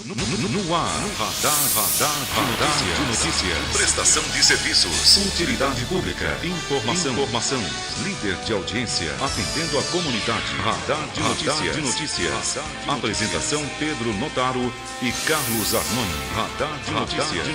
No ar, Radar de Notícias. Prestação de serviços. Utilidade pública. Informação. Líder de audiência. Atendendo a comunidade. Radar de Notícias. Apresentação Pedro Notaro e Carlos Armani. Radar de Notícias.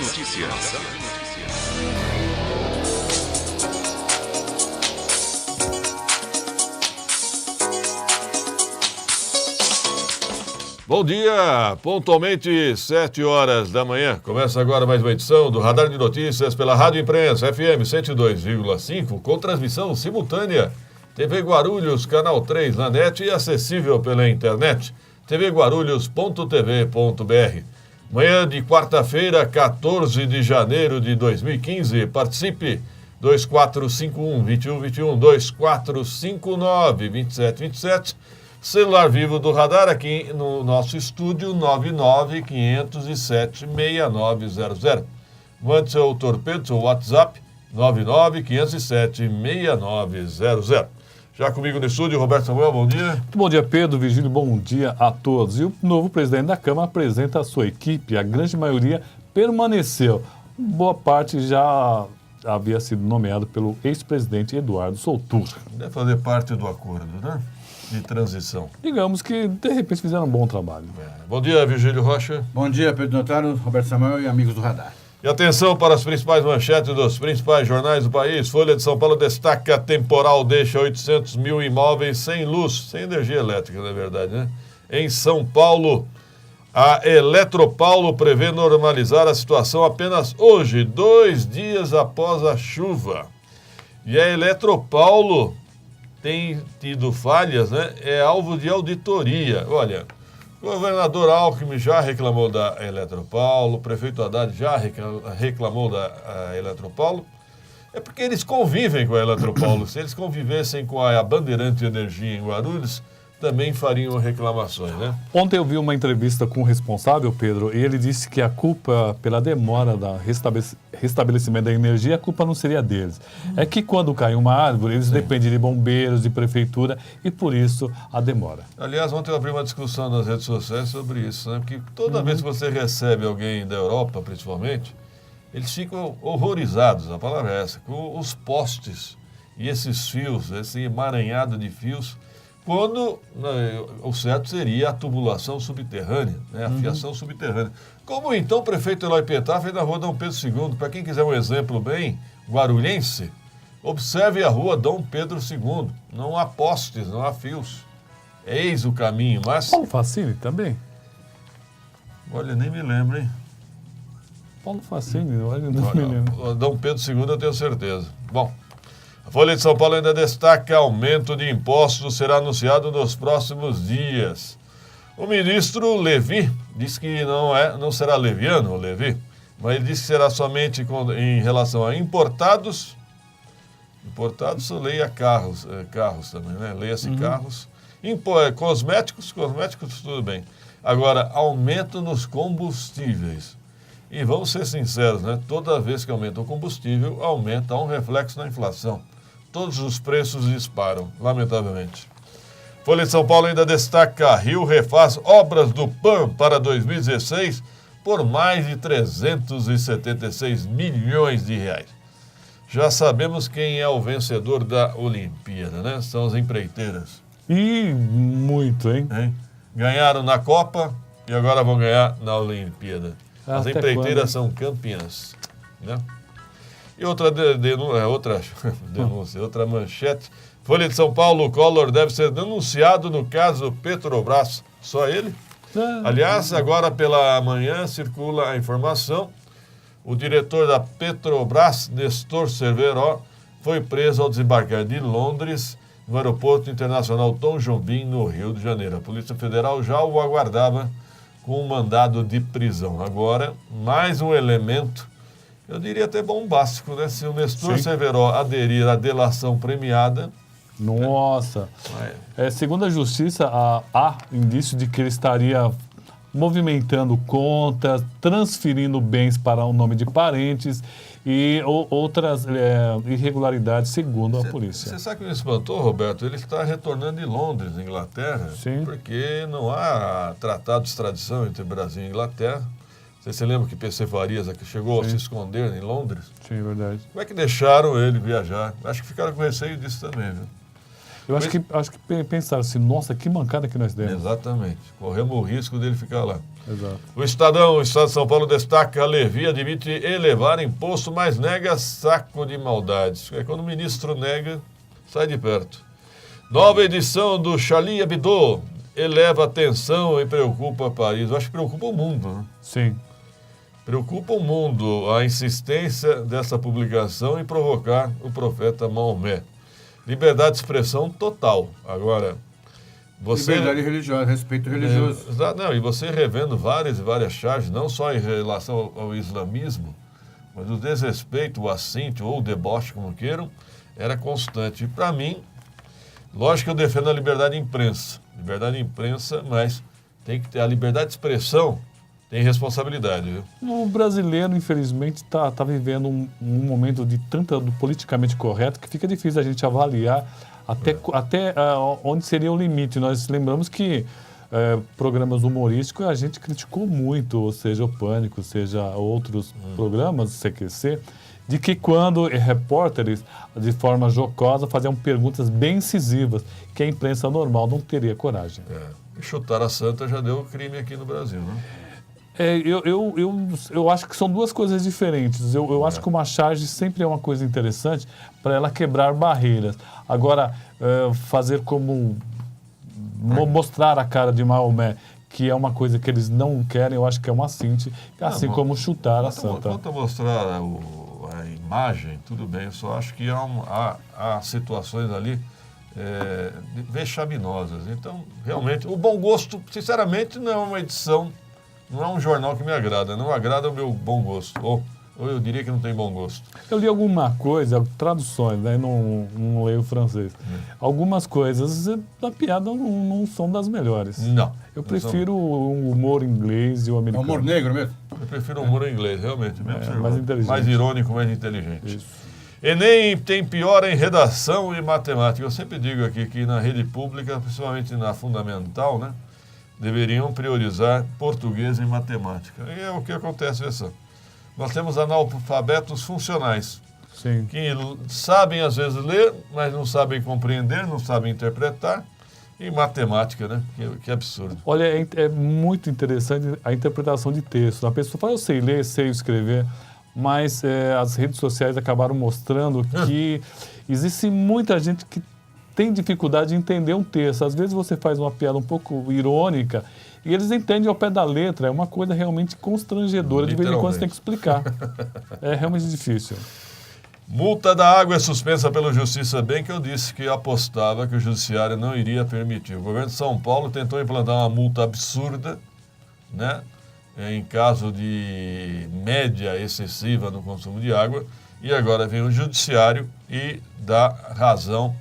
Bom dia, pontualmente 7 horas da manhã. Começa agora mais uma edição do Radar de Notícias pela Rádio Imprensa FM 102,5, com transmissão simultânea. TV Guarulhos, canal 3 na net e acessível pela internet. tvguarulhos.tv.br. Manhã de quarta-feira, 14 de janeiro de 2015. Participe 2451-2121, 2459-2727. Celular vivo do Radar aqui no nosso estúdio 99507-6900. Mande seu torpedo, seu WhatsApp 99507-6900. Já comigo no estúdio, Roberto Samuel, bom dia. Muito bom dia, Pedro, Virgílio, bom dia a todos. E o novo presidente da Câmara apresenta a sua equipe, a grande maioria permaneceu. Boa parte já havia sido nomeado pelo ex-presidente Eduardo Soutur. Deve fazer parte do acordo, né? De transição. Digamos que, de repente, fizeram um bom trabalho. Bom dia, Virgílio Rocha. Bom dia, Pedro Notaro, Roberto Samuel e amigos do Radar. E atenção para as principais manchetes dos principais jornais do país. Folha de São Paulo destaca: temporal deixa 800 mil imóveis sem luz, sem energia elétrica, na verdade, né? Em São Paulo, a Eletropaulo prevê normalizar a situação apenas hoje, 2 dias após a chuva. E a Eletropaulo tem tido falhas, né? É alvo de auditoria. Olha, o governador Alckmin já reclamou da Eletropaulo, o prefeito Haddad já reclamou da Eletropaulo. É porque eles convivem com a Eletropaulo. Se eles convivessem com a Bandeirante Energia em Guarulhos, também fariam reclamações, né? Ontem eu vi uma entrevista com o responsável, Pedro, e ele disse que a culpa pela demora da restabelecimento da energia, a culpa não seria deles. É que quando cai uma árvore, eles dependem de bombeiros, de prefeitura, e por isso a demora. Aliás, ontem eu abri uma discussão nas redes sociais sobre isso, né? Porque toda vez que você recebe alguém da Europa, principalmente, eles ficam horrorizados, a palavra é essa, com os postes e esses fios, esse emaranhado de fios, quando o certo seria a tubulação subterrânea, né? A fiação subterrânea. Como então o prefeito Eloy Petar fez na rua Dom Pedro II. Para quem quiser um exemplo bem guarulhense, observe a rua Dom Pedro II. Não há postes, não há fios. Eis o caminho, mas... Paulo Facini também? Olha, nem me lembro, hein? Paulo Facini, olha, não me lembro. Dom Pedro II eu tenho certeza. Bom, a Folha de São Paulo ainda destaca: aumento de impostos será anunciado nos próximos dias. O ministro Levi disse que não será leviano, o Levi, mas ele disse que será somente em relação a importados. Importados, leia carros também, né? Leia-se carros. Cosméticos, tudo bem. Agora, aumento nos combustíveis. E vamos ser sinceros, né? Toda vez que aumenta o combustível, há um reflexo na inflação. Todos os preços disparam, lamentavelmente. Folha de São Paulo ainda destaca: Rio refaz obras do PAN para 2016 por mais de 376 milhões de reais. Já sabemos quem é o vencedor da Olimpíada, né? São as empreiteiras. E muito, hein? Ganharam na Copa e agora vão ganhar na Olimpíada. As Até empreiteiras quando? são campeãs, né? E outra denúncia, outra manchete. Folha de São Paulo: Collor deve ser denunciado no caso Petrobras. Só ele? Aliás, agora pela manhã circula a informação: o diretor da Petrobras, Nestor Cerveró, foi preso ao desembarcar de Londres, no Aeroporto Internacional Tom Jobim, no Rio de Janeiro. A Polícia Federal já o aguardava com um mandado de prisão. Agora, mais um elemento, eu diria até bombástico, né? Se o Nestor Cerveró aderir à delação premiada... Nossa! Segundo a Justiça, há indício de que ele estaria movimentando contas, transferindo bens para o nome de parentes e outras irregularidades, segundo a polícia. Você sabe que me espantou, Roberto? Ele está retornando de Londres, na Inglaterra, Sim. porque não há tratado de extradição entre Brasil e Inglaterra. Você lembra que PC Farias aqui chegou a se esconder em Londres? Sim, verdade. Como é que deixaram ele viajar? Acho que ficaram com receio disso também, viu? Eu acho que pensaram assim, nossa, que mancada que nós demos. Exatamente. Corremos o risco dele ficar lá. Exato. O Estado de São Paulo destaca: Levi admite elevar imposto, mas nega saco de maldades. É quando o ministro nega, sai de perto. Nova edição do Charlie Hebdo eleva a tensão e preocupa Paris. Eu acho que preocupa o mundo, né? Sim. Preocupa o mundo a insistência dessa publicação em provocar o profeta Maomé. Liberdade de expressão total. Agora, você... Liberdade religiosa, respeito religioso. Não, e você revendo várias e várias charges, não só em relação ao islamismo, mas o desrespeito, o assinte ou o deboche, como queiram, era constante. E para mim, lógico que eu defendo a liberdade de imprensa. Liberdade de imprensa, mas tem que ter a liberdade de expressão, tem responsabilidade, viu? O brasileiro, infelizmente, está vivendo um momento de tanto do politicamente correto que fica difícil a gente avaliar até onde seria o limite. Nós lembramos que programas humorísticos a gente criticou muito, seja o Pânico, seja outros programas do CQC, de que quando repórteres, de forma jocosa, faziam perguntas bem incisivas, que a imprensa normal não teria coragem. E chutar a santa já deu crime aqui no Brasil, né? Eu acho que são duas coisas diferentes. Eu acho que uma charge sempre é uma coisa interessante para ela quebrar barreiras. Agora, fazer como mostrar a cara de Maomé, que é uma coisa que eles não querem, eu acho que é um assinte, assim como chutar a santa. Quanto a mostrar a imagem, tudo bem, eu só acho que há situações ali vexaminosas. Então, realmente, o bom gosto, sinceramente, não é uma edição. Não é um jornal que me agrada, não agrada o meu bom gosto. Ou eu diria que não tem bom gosto. Eu li alguma coisa, traduções, né? Não leio francês. Algumas coisas da piada não são das melhores. Não. Eu prefiro o humor inglês e o americano. Humor negro mesmo? Eu prefiro o humor inglês, realmente. Mais inteligente. Mais irônico, mais inteligente. Isso. Enem tem piora em redação e matemática. Eu sempre digo aqui que na rede pública, principalmente na fundamental, né? Deveriam priorizar português e matemática. E é o que acontece, essa. Nós temos analfabetos funcionais, Sim. que sabem às vezes ler, mas não sabem compreender, não sabem interpretar. E matemática, né? Que absurdo. Olha, é muito interessante a interpretação de texto. A pessoa fala, eu sei ler, sei escrever, mas as redes sociais acabaram mostrando que existe muita gente que tem dificuldade de entender um texto. Às vezes você faz uma piada um pouco irônica e eles entendem ao pé da letra. É uma coisa realmente constrangedora. De vez em quando você tem que explicar. É realmente difícil. Multa da água é suspensa pelo Justiça, bem que eu disse que apostava que o Judiciário não iria permitir. O governo de São Paulo tentou implantar uma multa absurda, né, em caso de média excessiva no consumo de água, e agora vem o Judiciário e dá razão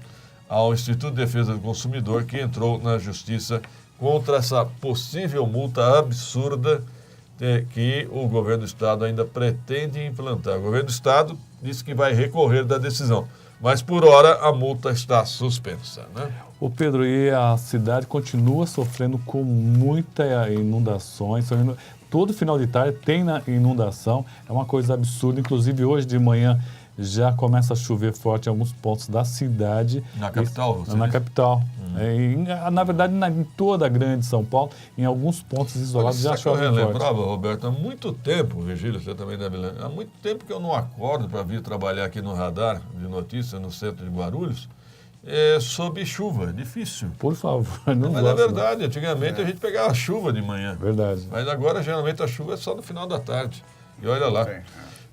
ao Instituto de Defesa do Consumidor, que entrou na Justiça contra essa possível multa absurda que o governo do Estado ainda pretende implantar. O governo do Estado disse que vai recorrer da decisão, mas por hora a multa está suspensa, né? O Pedro, e a cidade continua sofrendo com muitas inundações. Todo final de tarde tem inundação, é uma coisa absurda. Inclusive hoje de manhã já começa a chover forte em alguns pontos da cidade. Na capital? Na capital. Na verdade, em toda a grande São Paulo, em alguns pontos isolados já chove forte. Eu lembrava, Roberto, há muito tempo, Virgílio, você também deve lembrar, há muito tempo que eu não acordo para vir trabalhar aqui no Radar de Notícias, no centro de Guarulhos, sob chuva, difícil. Por favor, não Mas gosto, é verdade, antigamente a gente pegava chuva de manhã. Verdade. Mas agora, geralmente, a chuva é só no final da tarde. E olha lá.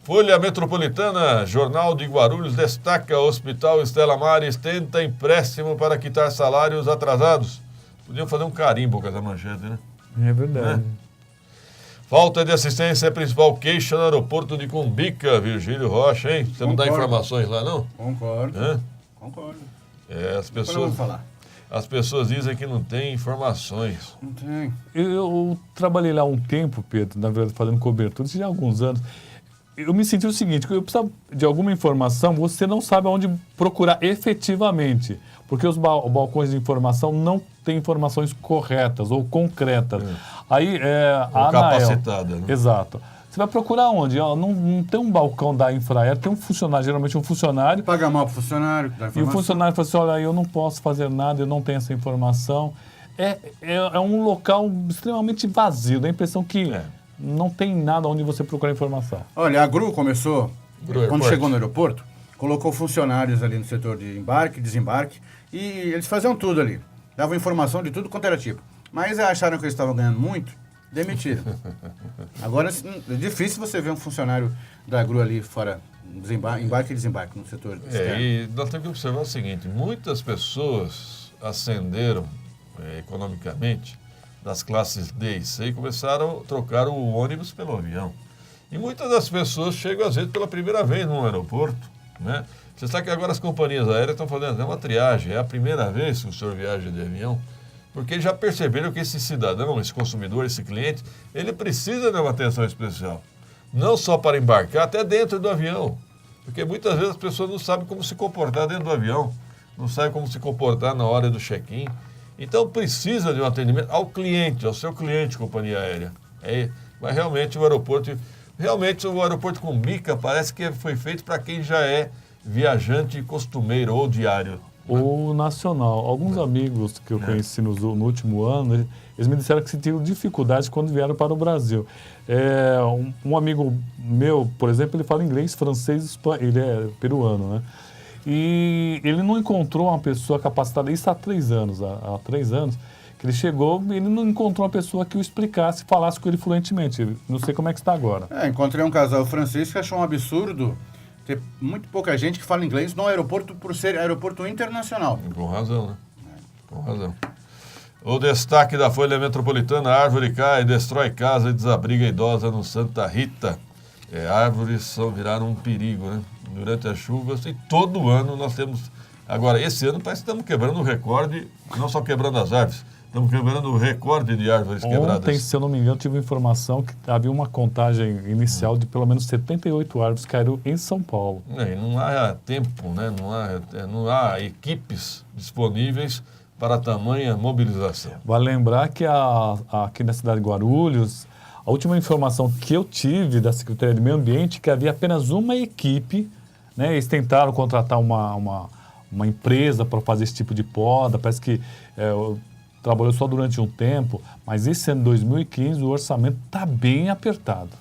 Folha Metropolitana, Jornal de Guarulhos, destaca: Hospital Estela Maris tenta empréstimo para quitar salários atrasados. Podiam fazer um carimbo com essa manchete, né? É verdade. Falta de assistência é a principal queixa no aeroporto de Cumbica, Virgílio Rocha, hein? Você não dá informações lá, não? Concordo. Hã? Concordo. As pessoas... Vamos falar. as pessoas dizem que não tem informações. Não tem. Eu trabalhei lá um tempo, Pedro, na verdade, fazendo cobertura, isso já há alguns anos. Eu me senti o seguinte, que eu precisava de alguma informação, você não sabe aonde procurar efetivamente, porque os balcões de informação não têm informações corretas ou concretas. Aí, a capacitada, né? Exato. Você vai procurar onde? Ó, não tem um balcão da Infraero, tem um funcionário, geralmente um funcionário. Paga mal pro funcionário. E o funcionário fala assim, olha, eu não posso fazer nada, eu não tenho essa informação. É um local extremamente vazio, dá a impressão que não tem nada onde você procurar informação. Olha, a GRU começou, quando aeroporto. chegou no aeroporto, colocou funcionários ali no setor de embarque, desembarque, e eles faziam tudo ali. Davam informação de tudo quanto era tipo. Mas acharam que eles estavam ganhando muito, demitiram. Agora é difícil você ver um funcionário da GRU ali fora, embarque e desembarque no setor externo. E nós temos que observar o seguinte, muitas pessoas ascenderam economicamente das classes D e C e começaram a trocar o ônibus pelo avião. E muitas das pessoas chegam, às vezes, pela primeira vez no aeroporto, né? Você sabe que agora as companhias aéreas estão fazendo uma triagem, é a primeira vez que o senhor viaja de avião, porque eles já perceberam que esse cidadão, esse consumidor, esse cliente, ele precisa de uma atenção especial. Não só para embarcar, até dentro do avião. Porque muitas vezes as pessoas não sabem como se comportar dentro do avião, não sabem como se comportar na hora do check-in. Então precisa de um atendimento ao cliente, ao seu cliente, companhia aérea. Mas realmente o aeroporto com bica parece que foi feito para quem já é viajante costumeiro ou diário. Ou nacional. Alguns amigos que eu conheci no último ano, eles me disseram que sentiram dificuldades quando vieram para o Brasil. Um amigo meu, por exemplo, ele fala inglês, francês, espanhol, ele é peruano, né? E ele não encontrou uma pessoa capacitada, isso há 3 anos, há 3 anos, que ele chegou e ele não encontrou uma pessoa que o explicasse, falasse com ele fluentemente. Não sei como é que está agora. Encontrei um casal francês que achou um absurdo ter muito pouca gente que fala inglês no aeroporto por ser aeroporto internacional. Com razão, né? Com razão. O destaque da Folha Metropolitana, árvore cai, destrói casa e desabriga idosa no Santa Rita. Árvores viraram um perigo, né? Durante as chuvas, e todo ano nós temos... Agora, esse ano parece que estamos quebrando o recorde, não só quebrando as árvores, estamos quebrando o recorde de árvores quebradas. Ontem, se eu não me engano, tive informação que havia uma contagem inicial de pelo menos 78 árvores que caíram em São Paulo. Não há tempo, né? Não há equipes disponíveis para tamanha mobilização. Vale lembrar que aqui na cidade de Guarulhos, a última informação que eu tive da Secretaria de Meio Ambiente é que havia apenas uma equipe, né? Eles tentaram contratar uma empresa para fazer esse tipo de poda, parece que trabalhou só durante um tempo, mas esse ano, 2015, o orçamento está bem apertado.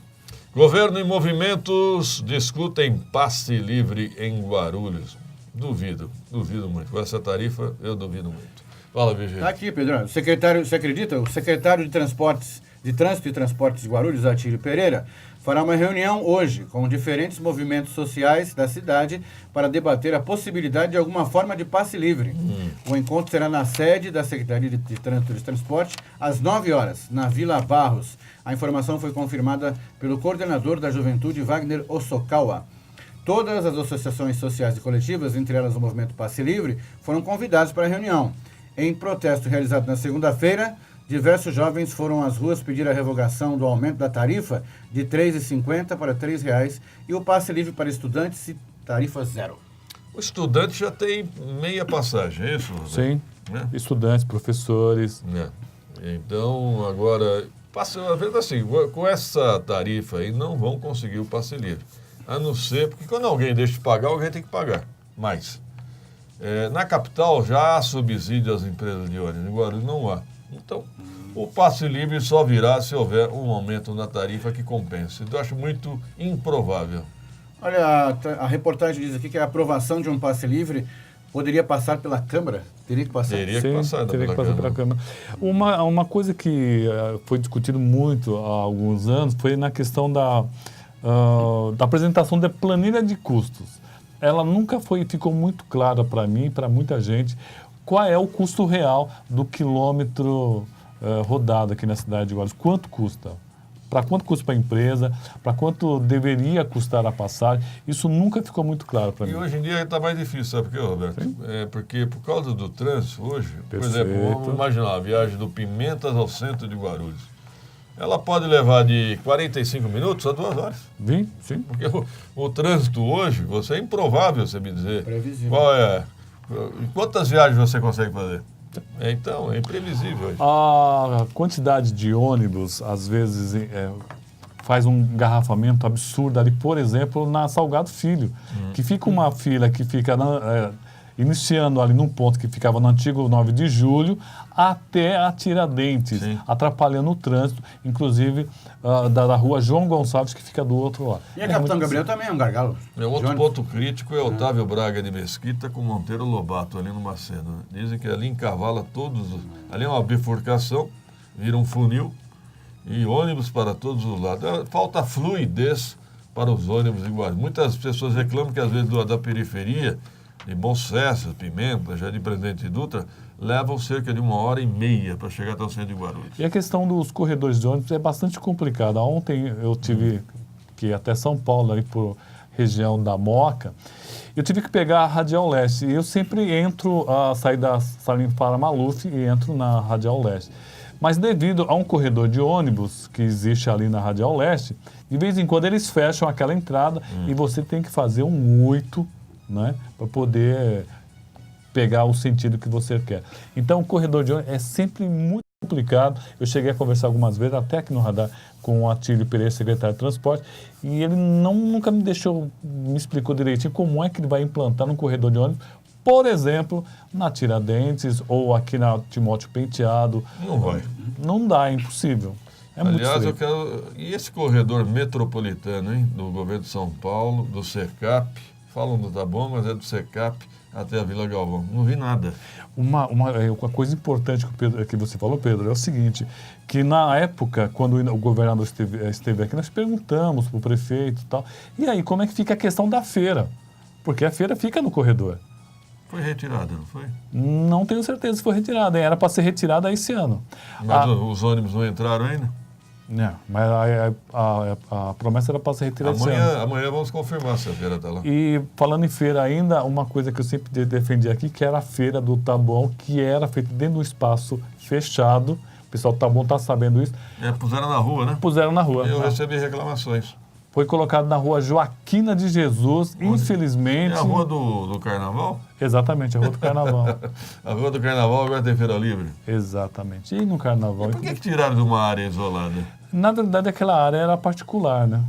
Governo e movimentos discutem passe livre em Guarulhos. Duvido muito. Com essa tarifa, eu duvido muito. Fala, Virgílio. Está aqui, Pedro. Você acredita? O secretário de Trânsito e Transportes de Guarulhos, Atílio Pereira, fará uma reunião hoje com diferentes movimentos sociais da cidade para debater a possibilidade de alguma forma de passe livre. O encontro será na sede da Secretaria de Trânsito e Transporte às 9 horas, na Vila Barros. A informação foi confirmada pelo coordenador da Juventude, Wagner Osokawa. Todas as associações sociais e coletivas, entre elas o Movimento Passe Livre, foram convidados para a reunião. Em protesto realizado na segunda-feira, diversos jovens foram às ruas pedir a revogação do aumento da tarifa de R$ 3,50 para R$ 3,00 e o passe livre para estudantes e tarifa zero. O estudante já tem meia passagem, é isso? Sim, né? Estudantes, professores. Então, agora, a verdade assim, com essa tarifa aí não vão conseguir o passe livre. A não ser, porque quando alguém deixa de pagar, alguém tem que pagar mais. Na capital já há subsídio às empresas de ônibus, em Guarulhos não há. Então, o passe livre só virá se houver um aumento na tarifa que compense. Então, eu acho muito improvável. Olha, a reportagem diz aqui que a aprovação de um passe livre poderia passar pela Câmara. Teria que passar. Teria que passar pela Câmara. Uma coisa que foi discutido muito há alguns anos foi na questão da apresentação da planilha de custos. Ela nunca ficou muito clara para mim e para muita gente qual é o custo real do quilômetro rodado aqui na cidade de Guarulhos. Quanto custa? para quanto custa para a empresa, para quanto deveria custar a passagem. Isso nunca ficou muito claro para mim. E hoje em dia está mais difícil, sabe por quê, Roberto? Porque por causa do trânsito hoje, por Perfeito. exemplo, vamos imaginar a viagem do Pimentas ao centro de Guarulhos. Ela pode levar de 45 minutos a 2 horas. Sim. Porque o trânsito hoje, é improvável você me dizer. Previsível. Qual é? Quantas viagens você consegue fazer? Então, é imprevisível hoje. A quantidade de ônibus, às vezes, faz um engarrafamento absurdo ali, por exemplo, na Salgado Filho, que fica uma fila que fica iniciando ali num ponto que ficava no antigo 9 de julho, até a Tiradentes, Sim. atrapalhando o trânsito, inclusive da rua João Gonçalves, que fica do outro lado. E a Capitão Gabriel também é um gargalo. Outro Jones. ponto crítico é Otávio Braga de Mesquita com Monteiro Lobato ali no Macedo. Né? Dizem que ali encavala ali é uma bifurcação, vira um funil e ônibus para todos os lados. Falta fluidez para os ônibus iguais. Muitas pessoas reclamam que às vezes da periferia, de Bom Sucesso, Pimenta, Jardim Presidente Dutra, levam cerca de 1h30 para chegar até o centro de Guarulhos. E a questão dos corredores de ônibus é bastante complicada. Ontem eu tive que ir até São Paulo, ali por região da Moca, eu tive que pegar a Radial Leste. E eu sempre saio da Salim Farah Maluf e entro na Radial Leste. Mas devido a um corredor de ônibus que existe ali na Radial Leste, de vez em quando eles fecham aquela entrada e você tem que fazer um 8, né, para poder pegar o sentido que você quer. Então, o corredor de ônibus é sempre muito complicado. Eu cheguei a conversar algumas vezes, até aqui no radar, com o Atílio Pereira, secretário de Transporte, e ele nunca me explicou direitinho como é que ele vai implantar no corredor de ônibus, por exemplo, na Tiradentes ou aqui na Timóteo Penteado. Não vai. Não dá, é impossível. Aliás, eu quero... E esse corredor metropolitano, hein, do governo de São Paulo, do SECAP, falam do Taboão, mas é do SECAP até a Vila Galvão. Não vi nada. Uma coisa importante que você falou, Pedro, é o seguinte, que na época, quando o governador esteve aqui, nós perguntamos para o prefeito e tal, e aí, como é que fica a questão da feira? Porque a feira fica no corredor. Foi retirada, não foi? Não tenho certeza se foi retirada, era para ser retirada esse ano. Mas os ônibus não entraram ainda? Não, mas a promessa era para ser retirada esse ano. Amanhã vamos confirmar se a feira está lá. E falando em feira ainda, uma coisa que eu sempre defendi aqui, que era a feira do Taboão, que era feita dentro de um espaço fechado. O pessoal do Taboão está sabendo isso. Puseram na rua, né? Puseram na rua. Eu recebi reclamações. Foi colocado na rua Joaquina de Jesus, infelizmente... É a rua do Carnaval? Exatamente, a rua do Carnaval. A rua do Carnaval agora tem feira livre? Exatamente. E no Carnaval... E por que tiraram de uma área isolada? Na verdade, aquela área era particular, né?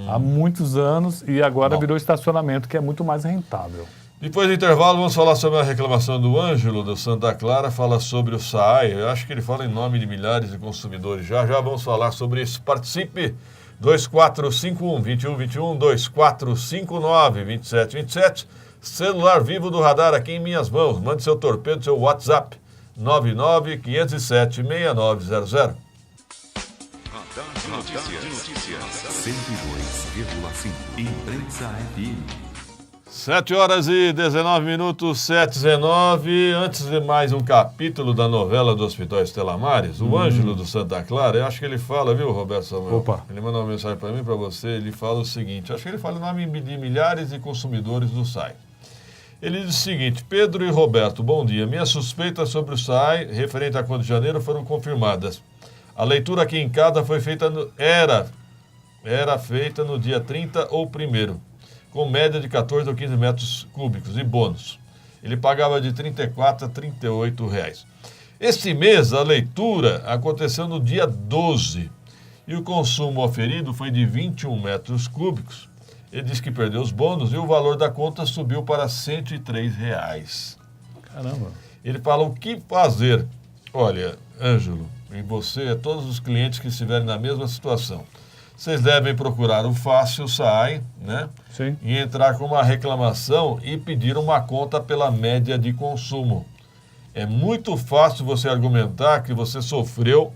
Há muitos anos, e agora virou estacionamento, que é muito mais rentável. Depois do intervalo, vamos falar sobre a reclamação do Ângelo, do Santa Clara, fala sobre o SAAI. Eu acho que ele fala em nome de milhares de consumidores. Já vamos falar sobre isso. Participe! 2451-2121, 2459-2727. Celular vivo do radar aqui em minhas mãos. Mande seu torpedo, seu WhatsApp, 99507-6900. Radar de notícias. 102,5. Imprensa FM. 7h19, 7h19. Antes de mais um capítulo da novela do Hospital Estela Maris, o Ângelo do Santa Clara, eu acho que ele fala, viu, Roberto Samuel? Opa. Ele mandou uma mensagem para mim, para você, ele fala o seguinte, acho que ele fala em nome de milhares de consumidores do SAAI. Ele diz o seguinte: Pedro e Roberto, bom dia. Minhas suspeitas sobre o SAAI, referente à conta de janeiro, foram confirmadas. A leitura aqui em casa foi feita era feita no dia 30 ou 1º, com média de 14 ou 15 metros cúbicos e bônus. Ele pagava de R$ 34 a R$ 38 reais. Este mês, a leitura aconteceu no dia 12 e o consumo oferido foi de 21 metros cúbicos. Ele disse que perdeu os bônus e o valor da conta subiu para R$ 103 reais. Caramba. Ele fala o que fazer. Olha, Ângelo, e você, todos os clientes que estiverem na mesma situação, vocês devem procurar o Fácil SAAI, né? Sim. E entrar com uma reclamação e pedir uma conta pela média de consumo. É muito fácil você argumentar que você sofreu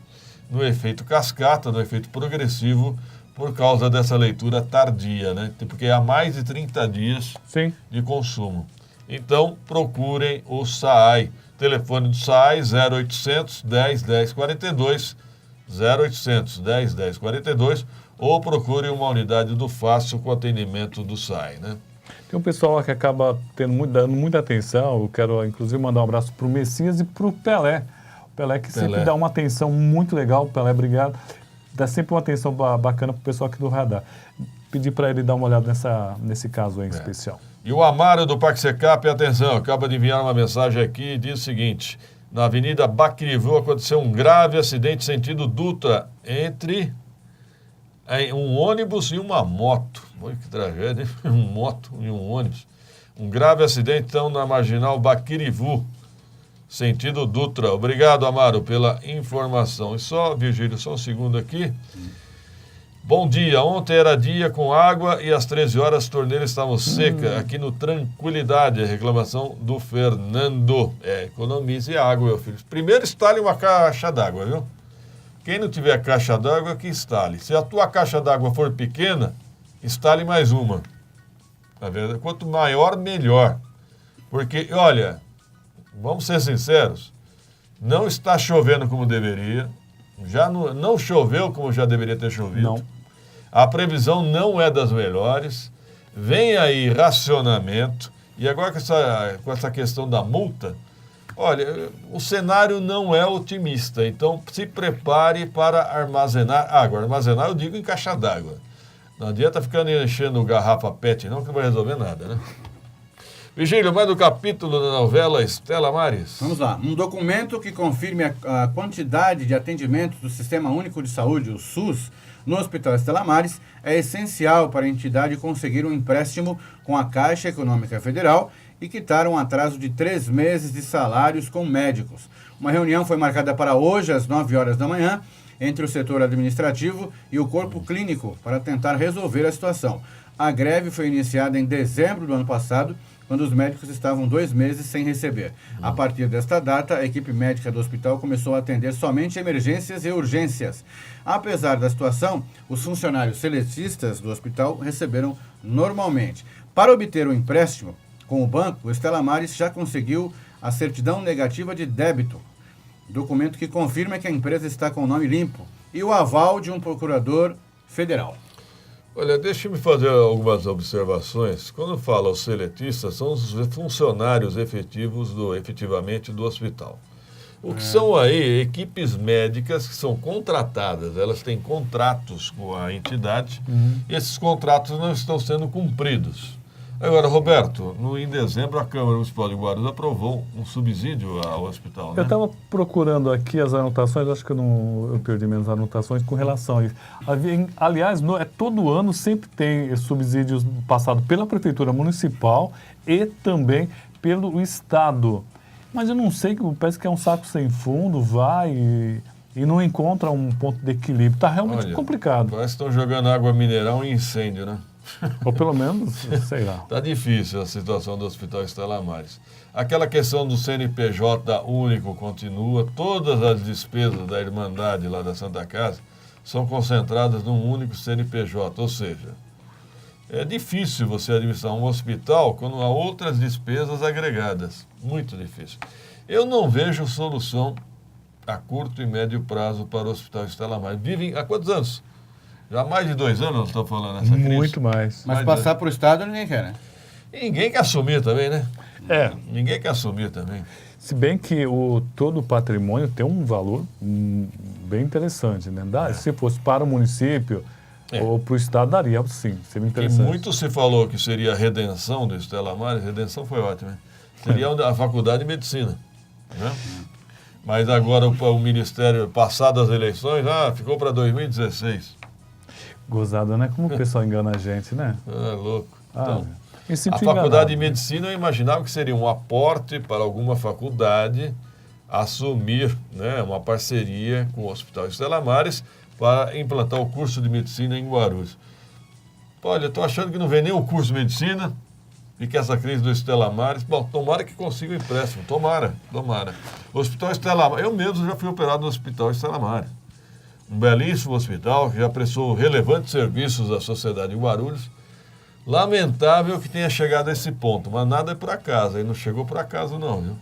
no efeito cascata, no efeito progressivo, por causa dessa leitura tardia, né? Porque há mais de 30 dias Sim. de consumo. Então, procurem o SAAI. Telefone do SAAI 0800 10 10 42, 0800 10 10 42 ou procure uma unidade do Fácil com atendimento do SAI, né? Tem um pessoal que acaba dando muita atenção. Eu quero, inclusive, mandar um abraço para o Messias e para o Pelé. O Pelé que sempre dá uma atenção muito legal. Pelé, obrigado. Dá sempre uma atenção bacana para o pessoal aqui do Radar. Pedir para ele dar uma olhada nesse caso aí em especial. E o Amaro do Parque Secap, atenção, acaba de enviar uma mensagem aqui e diz o seguinte: na Avenida Baquirivu aconteceu um grave acidente sentido Dutra entre um ônibus e uma moto. Olha que tragédia, hein? Um moto e um ônibus. Um grave acidente, então, na Marginal Baquirivu, sentido Dutra. Obrigado, Amaro, pela informação. E só, Virgílio, só um segundo aqui. Bom dia, ontem era dia com água e às 13 horas as torneiras estavam secas. Aqui no Tranquilidade, a reclamação do Fernando. Economize água, meu filho. Primeiro instale uma caixa d'água, viu? Quem não tiver caixa d'água, que instale. Se a tua caixa d'água for pequena, instale mais uma. Tá vendo? Quanto maior, melhor. Porque, olha, vamos ser sinceros, não está chovendo como deveria. Já não choveu como já deveria ter chovido. Não. A previsão não é das melhores. Vem aí racionamento. E agora com essa questão da multa, olha, o cenário não é otimista. Então, se prepare para armazenar água. Armazenar, eu digo, em caixa d'água. Não adianta ficar enchendo garrafa PET, não, que não vai resolver nada, né? Virgílio, mais do capítulo da novela Estela Maris. Vamos lá. Um documento que confirme a quantidade de atendimentos do Sistema Único de Saúde, o SUS, no Hospital Estela Maris, é essencial para a entidade conseguir um empréstimo com a Caixa Econômica Federal e quitar um atraso de 3 meses de salários com médicos. Uma reunião foi marcada para hoje, às 9 horas da manhã, entre o setor administrativo e o corpo clínico, para tentar resolver a situação. A greve foi iniciada em dezembro do ano passado, quando os médicos estavam 2 meses sem receber. A partir desta data, a equipe médica do hospital começou a atender somente emergências e urgências. Apesar da situação, os funcionários seletistas do hospital receberam normalmente. Para obter o empréstimo com o banco, o Estela Maris já conseguiu a certidão negativa de débito, documento que confirma que a empresa está com o nome limpo, e o aval de um procurador federal. Olha, deixe-me fazer algumas observações. Quando fala os seletistas, são os funcionários efetivamente do hospital. O que são aí equipes médicas que são contratadas, elas têm contratos com a entidade, e esses contratos não estão sendo cumpridos. Agora, Roberto, em dezembro a Câmara Municipal de Guarulhos aprovou um subsídio ao hospital, né? Eu estava procurando aqui as anotações, acho que eu perdi minhas anotações com relação a isso. Aliás, todo ano sempre tem subsídios passados pela Prefeitura Municipal e também pelo Estado. Mas eu não sei, parece que é um saco sem fundo, vai e não encontra um ponto de equilíbrio. Está realmente complicado. Parece que estão jogando água mineral em incêndio, né? Ou pelo menos, sei lá. Está difícil a situação do Hospital Estela Maris. Aquela questão do CNPJ único continua. Todas as despesas da Irmandade lá da Santa Casa são concentradas num único CNPJ. Ou seja, é difícil você administrar um hospital quando há outras despesas agregadas. Muito difícil. Eu não vejo solução a curto e médio prazo para o Hospital Estela Maris. Vivem há quantos anos? Já há mais de 2 anos nós estamos falando nessa crise. Muito mais. Mas passar para o Estado ninguém quer, né? E ninguém quer assumir também, né? Ninguém quer assumir também. Se bem que todo o patrimônio tem um valor bem interessante, né? Se fosse para o município ou para o Estado, daria sim, seria interessante. E muito se falou que seria a redenção do Estela Maris, redenção foi ótima, hein? Seria a Faculdade de Medicina, né? Mas agora o Ministério, passadas as eleições, ficou para 2016. Gozada, né? Como o pessoal engana a gente, né? Louco. Então, a enganado, Faculdade de Medicina eu imaginava que seria um aporte para alguma faculdade assumir, né, uma parceria com o Hospital Estela Maris para implantar o curso de Medicina em Guarulhos. Olha, estou achando que não vem nem o curso de Medicina e que essa crise do Estela Maris, bom, tomara que consiga o empréstimo, tomara. O Hospital Estela Maris, eu mesmo já fui operado no Hospital Estela Maris. Um belíssimo hospital que já prestou relevantes serviços à sociedade de Guarulhos. Lamentável que tenha chegado a esse ponto, mas nada é por acaso. Aí não chegou por acaso não, viu?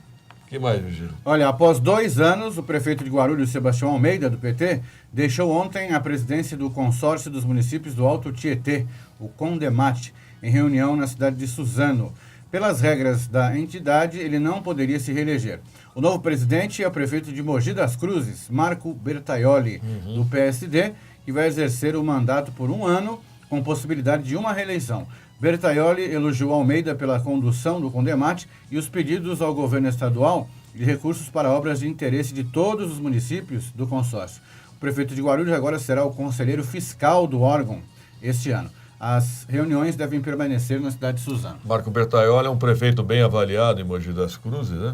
que mais, Virgílio? Olha, após 2 anos, o prefeito de Guarulhos, Sebastião Almeida, do PT, deixou ontem a presidência do consórcio dos municípios do Alto Tietê, o CONDEMAT, em reunião na cidade de Suzano. Pelas regras da entidade, ele não poderia se reeleger. O novo presidente é o prefeito de Mogi das Cruzes, Marco Bertaioli, do PSD, que vai exercer o mandato por 1 ano, com possibilidade de uma reeleição. Bertaioli elogiou Almeida pela condução do CONDEMAT e os pedidos ao governo estadual de recursos para obras de interesse de todos os municípios do consórcio. O prefeito de Guarulhos agora será o conselheiro fiscal do órgão este ano. As reuniões devem permanecer na cidade de Suzano. Marco Bertaioli é um prefeito bem avaliado em Mogi das Cruzes, né?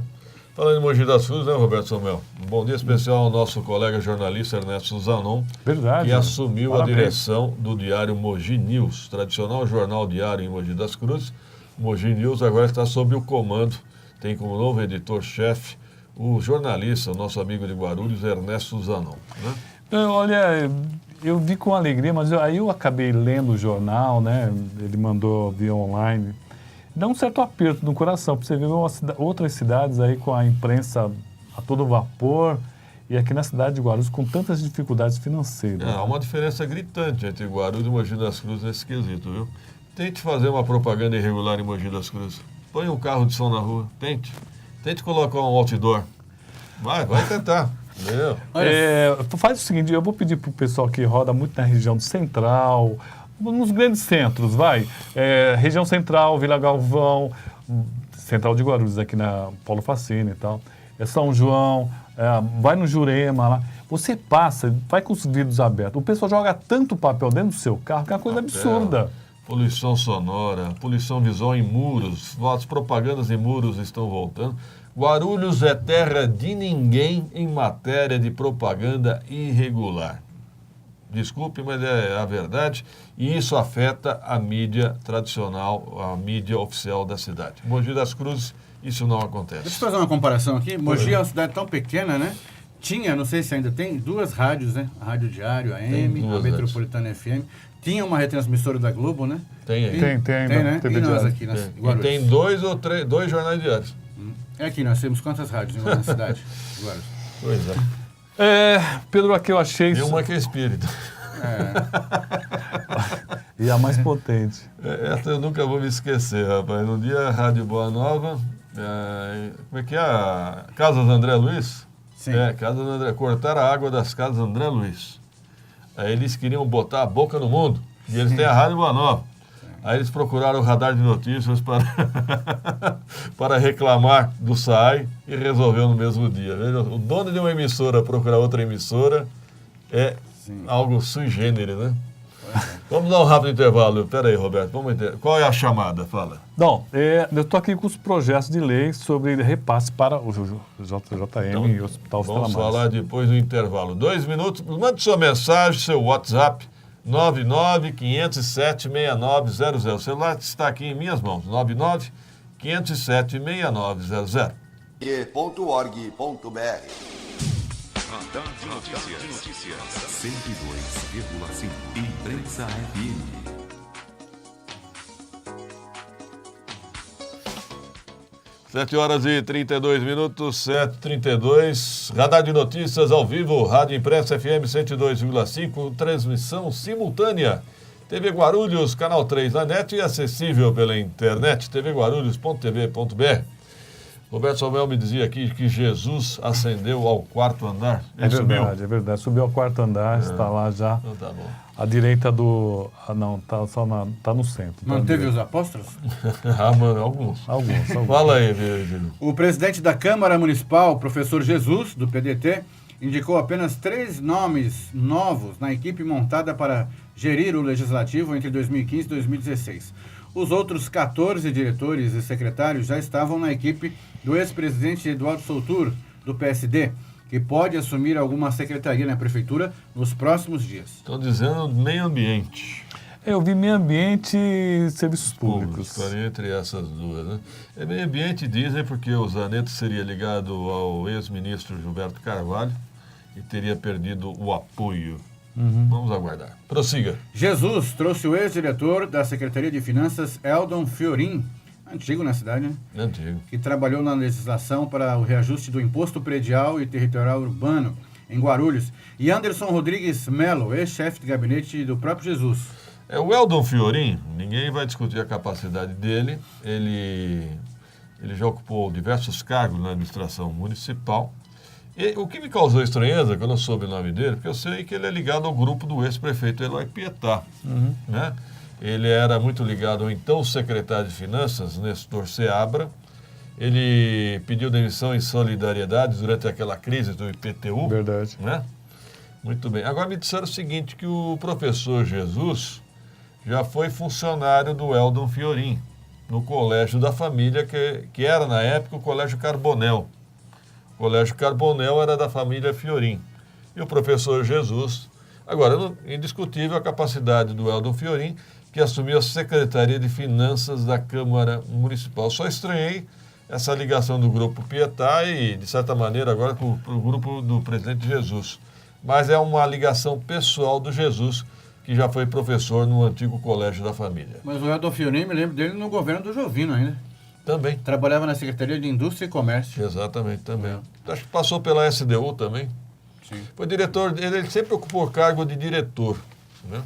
Falando em Mogi das Cruzes, né, Roberto Samuel? Um bom dia especial ao nosso colega jornalista Ernesto Suzanon, Verdade. que assumiu Parabéns. a direção do diário Mogi News, tradicional jornal diário em Mogi das Cruzes. Mogi News agora está sob o comando, tem como novo editor-chefe o jornalista, o nosso amigo de Guarulhos, Ernesto Suzanon, né? Olha, eu vi com alegria, mas aí eu acabei lendo o jornal, né? Ele mandou via online. Dá um certo aperto no coração, porque você vê outras cidades aí com a imprensa a todo vapor e aqui na cidade de Guarulhos com tantas dificuldades financeiras. Há uma diferença gritante entre Guarulhos e Mogi das Cruzes nesse quesito, viu? Tente fazer uma propaganda irregular em Mogi das Cruzes. Põe um carro de som na rua, tente. Tente colocar um outdoor. Vai tentar. Entendeu? Faz o seguinte, eu vou pedir para o pessoal que roda muito na região central, nos grandes centros, região central, Vila Galvão, central de Guarulhos, aqui na Paulo Facine e tal, São João, vai no Jurema lá, você passa, vai com os vidros abertos, o pessoal joga tanto papel dentro do seu carro que é uma coisa absurda. Poluição sonora, poluição visual em muros, as propagandas em muros estão voltando. Guarulhos é terra de ninguém em matéria de propaganda irregular. Desculpe, mas é a verdade. E isso afeta a mídia tradicional, a mídia oficial da cidade. Mogi das Cruzes, isso não acontece. Deixa eu fazer uma comparação aqui. Mogi é uma cidade tão pequena, né? Tinha, não sei se ainda tem, 2 rádios, né? A Rádio Diário, a AM, a Metropolitana FM. Tinha uma retransmissora da Globo, né? Tem aí. Tem, né? TV E nós Diário. aqui, E tem 2 jornais diários. É aqui, nós temos quantas rádios na cidade? Guarulhos. Pois é. Pedro, aqui eu achei... Tem uma que é espírita. E a mais potente. Essa eu nunca vou me esquecer, rapaz. No dia Rádio Boa Nova, como é que é? Casas André Luiz? Sim. Casas André. Cortaram a água das casas André Luiz. Aí eles queriam botar a boca no mundo. E eles têm a Rádio Boa Nova. Aí eles procuraram o radar de notícias para reclamar do SAI e resolveu no mesmo dia. Veja, o dono de uma emissora procurar outra emissora é algo sui generis, né? Vamos dar um rápido intervalo. Pera aí, Roberto. Qual é a chamada? Fala. Não, eu estou aqui com os projetos de lei sobre repasse para o JJM e o Hospital Vamos Estela falar depois do intervalo. 2 minutos. Mande sua mensagem, seu WhatsApp, 99-507-6900. O celular está aqui em minhas mãos. 99-507-6900. .org.br Radar de Notícias. 102,5. Imprensa FM. Sete horas e 32 minutos, 7h32. Radar de Notícias ao vivo, Rádio Imprensa FM 102,5, transmissão simultânea. TV Guarulhos, canal 3 na net e acessível pela internet, tvguarulhos.tv.br. Roberto Samuel me dizia aqui que Jesus ascendeu ao 4º andar. É verdade. Subiu ao 4º andar, está lá já. Então tá bom. À direita do... não, tá no centro. Não teve os apóstolos? Mano, alguns. Fala aí, Virgílio. O presidente da Câmara Municipal, professor Jesus, do PDT, indicou apenas 3 nomes novos na equipe montada para gerir o Legislativo entre 2015 e 2016. Os outros 14 diretores e secretários já estavam na equipe do ex-presidente Eduardo Soutur, do PSD, que pode assumir alguma secretaria na prefeitura nos próximos dias. Estão dizendo meio ambiente. Eu vi meio ambiente e serviços públicos. Estaria entre essas duas, né? Meio ambiente dizem porque o Zanetti seria ligado ao ex-ministro Gilberto Carvalho e teria perdido o apoio. Vamos aguardar. Prossiga. Jesus trouxe o ex-diretor da Secretaria de Finanças, Eldon Fiorin. antigo na cidade, né? Antigo. Que trabalhou na legislação para o reajuste do imposto predial e territorial urbano em Guarulhos. E Anderson Rodrigues Melo, ex-chefe de gabinete do próprio Jesus. O Eldon Fiorin, ninguém vai discutir a capacidade dele. Ele já ocupou diversos cargos na administração municipal. E o que me causou estranheza, quando eu soube o nome dele, porque eu sei que ele é ligado ao grupo do ex-prefeito Eloy Pietá. Né? Ele era muito ligado ao então secretário de Finanças, Nestor Seabra. Ele pediu demissão em solidariedade durante aquela crise do IPTU. Verdade. Né? Muito bem. Agora me disseram o seguinte, que o professor Jesus já foi funcionário do Eldon Fiorin, no Colégio da Família, que era, na época, o Colégio Carbonel. O Colégio Carbonel era da família Fiorin. E o professor Jesus... Agora, indiscutível a capacidade do Eldon Fiorin, que assumiu a Secretaria de Finanças da Câmara Municipal. Só estranhei essa ligação do Grupo Pietá e, de certa maneira, agora para o grupo do presidente Jesus. Mas é uma ligação pessoal do Jesus, que já foi professor no antigo Colégio da Família. Mas o Eldon Fiorin, me lembro dele no governo do Jovino ainda. Também. Trabalhava na Secretaria de Indústria e Comércio. Exatamente, também. Acho que passou pela SDU também. Sim. Foi diretor, ele sempre ocupou cargo de diretor. Né?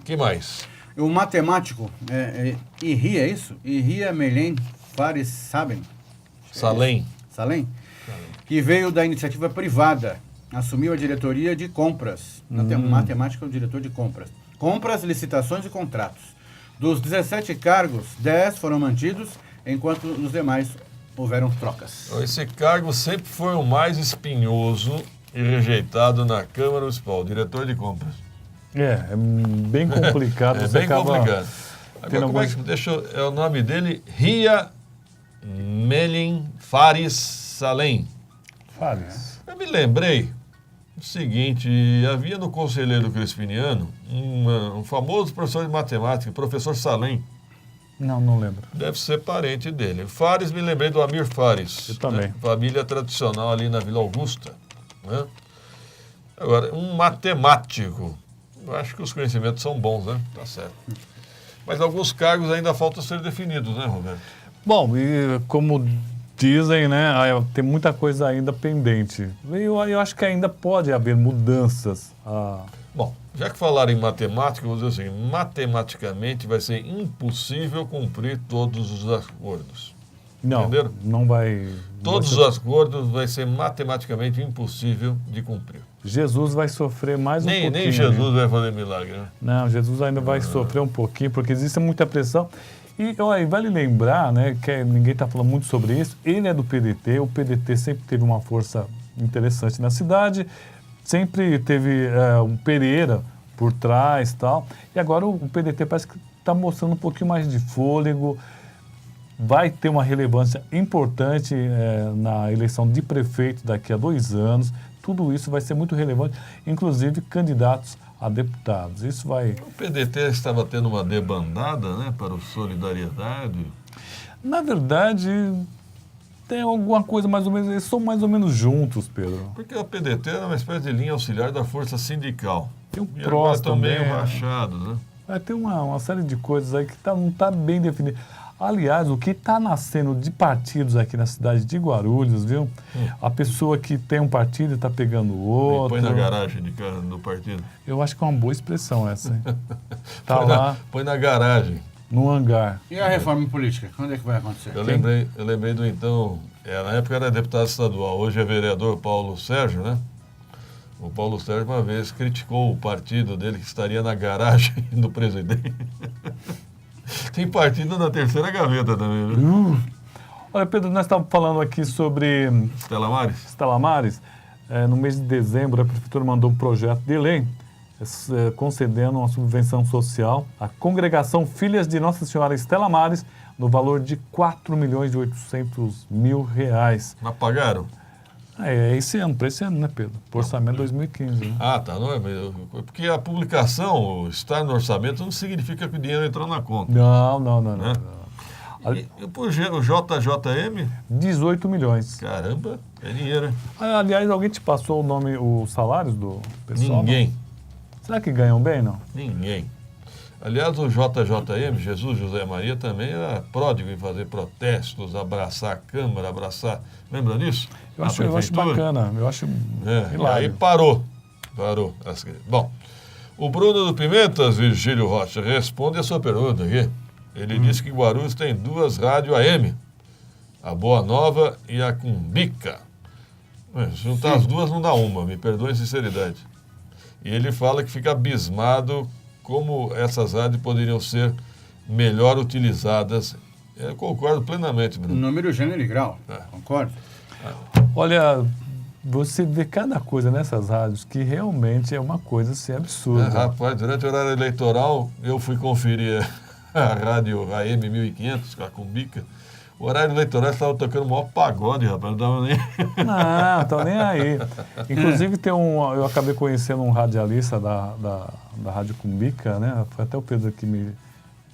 Que mais? O matemático, Irria, é isso? Irria Melen Fares Salem, que veio da iniciativa privada, assumiu a diretoria de compras. Matemático é o diretor de compras. Compras, licitações e contratos. Dos 17 cargos, 10 foram mantidos, enquanto nos demais houveram trocas. Esse cargo sempre foi o mais espinhoso e rejeitado na Câmara Municipal, diretor de compras. É bem complicado. Bem complicado. Agora, como é que é o nome dele? Ria Melin Fares Salem. Fares. Eu me lembrei o seguinte, havia no Conselheiro Crispiniano um famoso professor de matemática, professor Salem. Não lembro. Deve ser parente dele. Fares, me lembrei do Amir Fares. Eu também. Né? Família tradicional ali na Vila Augusta. Né? Agora, um matemático. Eu acho que os conhecimentos são bons, né? Tá certo. Mas alguns cargos ainda faltam ser definidos, né, Roberto? Bom, e como dizem, né, tem muita coisa ainda pendente. Eu acho que ainda pode haver mudanças. Bom, já que falaram em matemática, eu vou dizer assim, matematicamente vai ser impossível cumprir todos os acordos. Não, entenderam? Não vai... Todos os acordos vai ser matematicamente impossível de cumprir. Jesus vai sofrer mais um pouquinho. Nem Jesus vai fazer milagre, né? Não, Jesus ainda vai sofrer um pouquinho, porque existe muita pressão. E olha, vale lembrar, né, que ninguém está falando muito sobre isso, ele é do PDT, o PDT sempre teve uma força interessante na cidade, sempre teve um Pereira por trás e tal, e agora o PDT parece que está mostrando um pouquinho mais de fôlego, vai ter uma relevância importante na eleição de prefeito daqui a 2 anos, tudo isso vai ser muito relevante, inclusive candidatos a deputados. Isso vai... O PDT estava tendo uma debandada, né, para o Solidariedade. Na verdade, tem alguma coisa mais ou menos... Eles são mais ou menos juntos, Pedro. Porque o PDT era uma espécie de linha auxiliar da força sindical. Tem o e PROS agora estão também, meio rachados, né? Vai ter uma série de coisas aí que não está bem definido. Aliás, o que está nascendo de partidos aqui na cidade de Guarulhos, viu? A pessoa que tem um partido está pegando o outro. E põe na garagem do partido. Eu acho que é uma boa expressão essa, hein? Põe na garagem. No hangar. E a reforma política? Quando é que vai acontecer? Eu lembrei do então... na época era deputado estadual, hoje é vereador Paulo Sérgio, né? O Paulo Sérgio uma vez criticou o partido dele que estaria na garagem do presidente. Tem partido na terceira gaveta também, né? Olha, Pedro, nós estávamos falando aqui sobre... Stella Maris. No mês de dezembro, a Prefeitura mandou um projeto de lei concedendo uma subvenção social à congregação Filhas de Nossa Senhora Stella Maris no valor de R$4.800.000. Mas pagaram? Esse ano, para esse ano, né, Pedro? Por orçamento 2015. Né? Ah, tá. Não é, porque a publicação, estar no orçamento, não significa que o dinheiro entrou na conta. Não. Né? E o JJM? 18 milhões. Caramba, é dinheiro, hein? Aliás, alguém te passou os salários do pessoal? Ninguém. Não? Será que ganham bem, não? Ninguém. Aliás, o JJM, Jesus José Maria, também era pródigo em fazer protestos, abraçar a Câmara, abraçar... Lembra disso? Eu acho bacana, eu acho E aí parou. Bom, o Bruno do Pimentas, Virgílio Rocha, responde a sua pergunta aqui. Ele disse que Guarulhos tem 2 rádios AM, a Boa Nova e a Cumbica. Mas juntar as duas não dá uma, me perdoe a sinceridade. E ele fala que fica abismado como essas rádios poderiam ser melhor utilizadas. Eu concordo plenamente, Bruno. Número, gênero e grau. Concordo. Olha, você vê cada coisa nessas rádios que realmente é uma coisa assim, absurda. Rapaz, durante o horário eleitoral, eu fui conferir a rádio AM 1500, com a Cumbica. O horário eleitoral estava tocando o maior pagode, rapaz. Não estava nem... Não, estava nem aí. Inclusive, eu acabei conhecendo um radialista da Rádio Cumbica, né? Foi até o Pedro que me...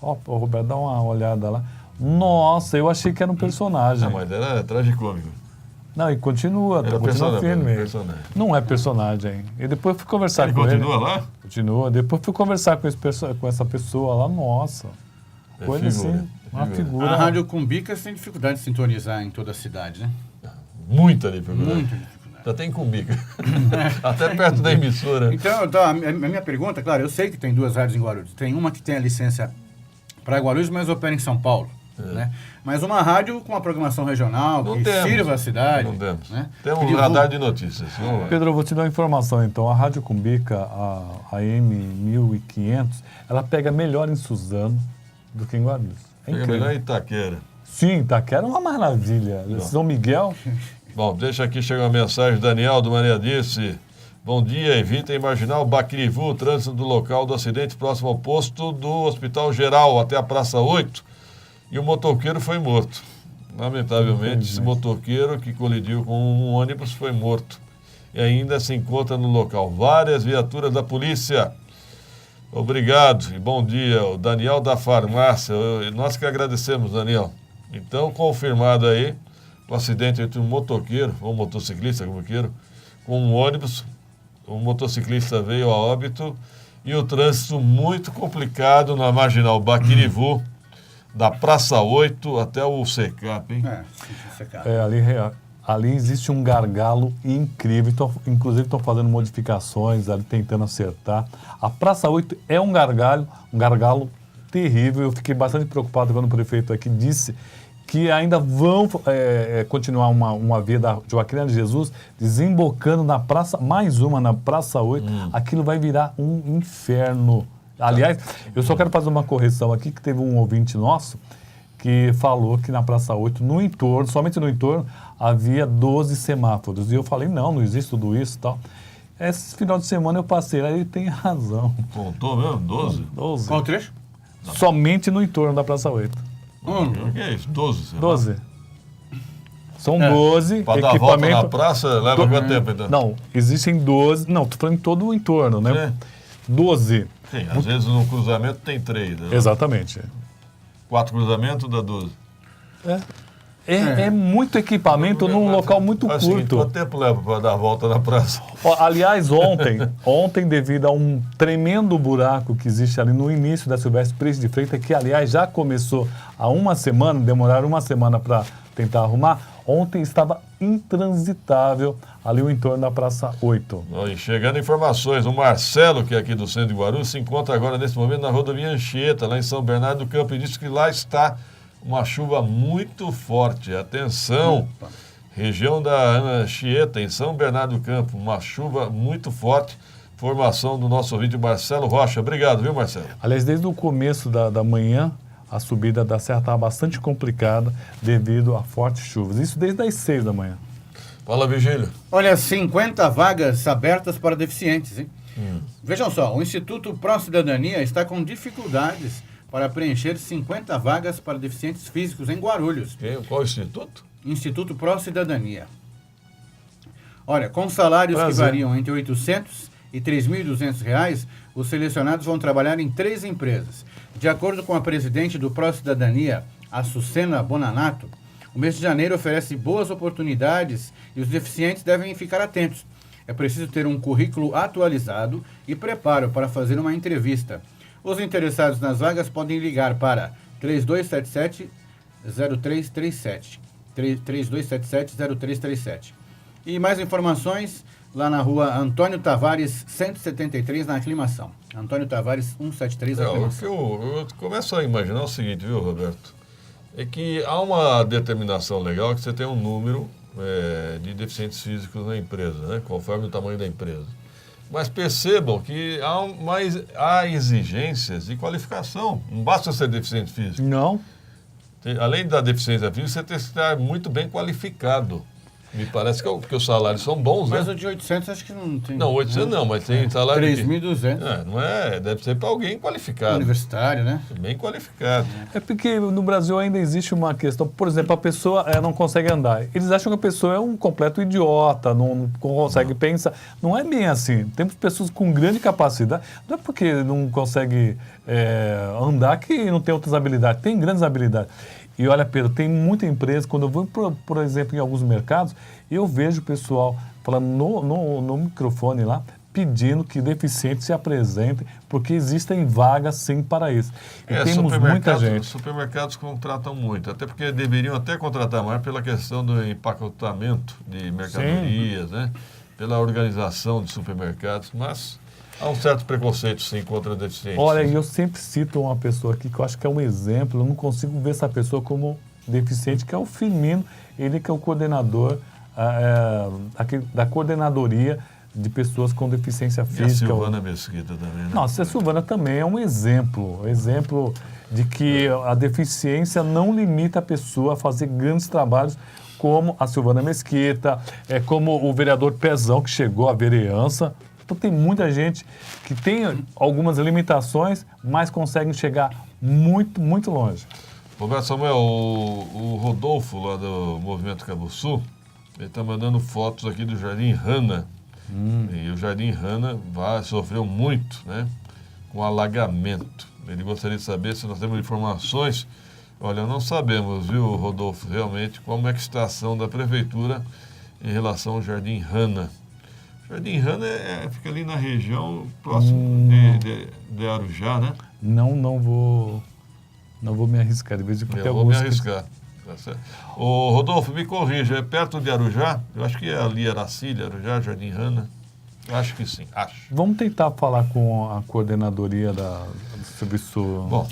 Ó, Roberto, dá uma olhada lá. Nossa, eu achei que era um personagem. Não, mas era tragicômico. Não, e continua firme. Personagem. Não é personagem. E depois fui conversar com ele. Continua lá? Continua. Depois fui conversar com essa pessoa lá. Nossa. Coisa assim, uma figura. A Rádio Cumbica tem dificuldade de sintonizar em toda a cidade, né? Muita dificuldade. Muita dificuldade. Já tem Cumbica. Até perto da emissora. Então, a minha pergunta, claro, eu sei que tem 2 rádios em Guarulhos. Tem uma que tem a licença para Guarulhos, mas opera em São Paulo. Né? Mas uma rádio com uma programação regional que sirva a cidade. Não temos. Né? Temos um radar de notícias. Pedro, eu vou te dar uma informação então. A Rádio Cumbica, a AM 1500, ela pega melhor em Suzano do que em Guarulhos. Pega melhor em Itaquera. Sim, Itaquera é uma maravilha. São Miguel... Bom, deixa aqui chegar uma mensagem. Daniel do Maria disse: bom dia, evitem marginal Baquirivu, trânsito do local do acidente próximo ao posto do Hospital Geral até a Praça 8. E o motoqueiro foi morto. Lamentavelmente, esse motoqueiro que colidiu com um ônibus foi morto. E ainda se encontra no local várias viaturas da polícia. Obrigado e bom dia. O Daniel da farmácia. Nós que agradecemos, Daniel. Então, confirmado aí o acidente entre um motoqueiro, ou um motociclista, como queiro, com um ônibus. O motociclista veio a óbito e o trânsito muito complicado na Marginal Baquirivu, da Praça 8 até o Secap, hein? Secap. Ali existe um gargalo incrível. Inclusive estão fazendo modificações ali, tentando acertar. A Praça 8 é um gargalo terrível. Eu fiquei bastante preocupado quando o prefeito aqui disse que ainda vão continuar uma via da Joaquina de Jesus desembocando na praça, mais uma na Praça 8. Aquilo vai virar um inferno. Aliás, eu só quero fazer uma correção aqui, que teve um ouvinte nosso que falou que na Praça 8, no entorno, somente no entorno, havia 12 semáforos. E eu falei, não existe tudo isso e tal. Esse final de semana eu passei lá e ele tem razão. Contou mesmo? 12? 12. Qual o trecho? Somente no entorno da Praça 8. O que é isso? 12? 12. São 12 para dar a volta na praça, leva quanto tempo então? Não, existem 12. Não, estou falando em todo o entorno, né? 12. Sim, às vezes no cruzamento tem 3. Né? Exatamente. 4 cruzamentos dá 12. É muito equipamento num local muito curto. Assim, quanto tempo leva para dar a volta na praça? Aliás, ontem, devido a um tremendo buraco que existe ali no início da Silvestre Preço de Freitas, que aliás já começou há uma semana, demoraram uma semana para tentar arrumar, ontem estava intransitável ali o entorno da Praça 8. E chegando informações, o Marcelo, que é aqui do centro de Guarulhos, se encontra agora nesse momento na rodovia Anchieta, lá em São Bernardo do Campo, e disse que lá está uma chuva muito forte. Atenção, região da Anchieta, em São Bernardo do Campo, uma chuva muito forte. Formação do nosso ouvinte Marcelo Rocha. Obrigado, viu, Marcelo? Aliás, desde o começo da manhã, a subida da serra estava bastante complicada devido a fortes chuvas. Isso desde as 6 da manhã. Fala, Virgílio. Olha, 50 vagas abertas para deficientes, hein? Vejam só, o Instituto Pró Cidadania está com dificuldades para preencher 50 vagas para deficientes físicos em Guarulhos. Qual instituto? Instituto Pró Cidadania. Olha, com salários que variam entre R$ 800 e R$ 3.200, os selecionados vão trabalhar em 3 empresas. De acordo com a presidente do Pró Cidadania, a Sucena Bonanato, o mês de janeiro oferece boas oportunidades e os deficientes devem ficar atentos. É preciso ter um currículo atualizado e preparo para fazer uma entrevista. Os interessados nas vagas podem ligar para 3277-0337. 3277-0337. E mais informações lá na rua Antônio Tavares, 173, na Aclimação. Antônio Tavares, 173, na Aclimação. Eu começo a imaginar o seguinte, viu, Roberto? É que há uma determinação legal que você tem um número de deficientes físicos na empresa, né? Conforme o tamanho da empresa. Mas percebam que há exigências de qualificação. Não basta ser deficiente físico. Não. Além da deficiência física, você tem que estar muito bem qualificado. Me parece que os salários são bons, Mas né? o de 800 acho que não tem. Não, 800 não, mas tem salário 3.200. não é, deve ser para alguém qualificado. Universitário, né? Bem qualificado. É porque no Brasil ainda existe uma questão, por exemplo, a pessoa não consegue andar. Eles acham que a pessoa é um completo idiota, não consegue pensar. Não é bem assim. Temos pessoas com grande capacidade. Não é porque não consegue andar que não tem outras habilidades. Tem grandes habilidades. E olha, Pedro, tem muita empresa, quando eu vou, por exemplo, em alguns mercados, eu vejo o pessoal falando no microfone lá, pedindo que deficientes se apresentem, porque existem vagas sim para isso. E temos muita gente. Os supermercados contratam muito, até porque deveriam até contratar mais pela questão do empacotamento de mercadorias, né? Pela organização de supermercados, mas há um certo preconceito, sim, contra deficientes. Olha, eu sempre cito uma pessoa aqui que eu acho que é um exemplo, eu não consigo ver essa pessoa como deficiente, que é o Firmino, ele que é o coordenador da coordenadoria de pessoas com deficiência física. E a Silvana Mesquita também, né? Nossa, a Silvana também é um exemplo de que a deficiência não limita a pessoa a fazer grandes trabalhos, como a Silvana Mesquita, como o vereador Pezão, que chegou à vereança. Então tem muita gente que tem algumas limitações, mas conseguem chegar muito, muito longe. Roberto Samuel, o Rodolfo, lá do Movimento Cabo Sul, ele está mandando fotos aqui do Jardim Rana. E o Jardim Rana sofreu muito, né, com alagamento. Ele gostaria de saber se nós temos informações. Olha, não sabemos, viu, Rodolfo, realmente como é que está a ação da Prefeitura em relação ao Jardim Rana. Jardim Rana fica ali na região próximo de Arujá, né? Não vou me arriscar. De vez em quando Eu vou me arriscar. Tá certo. Ô, Rodolfo, me corrija, é perto de Arujá? Eu acho que é ali Aracília, Arujá, Jardim Rana. Acho que sim, acho. Vamos tentar falar com a coordenadoria do serviço... Bom.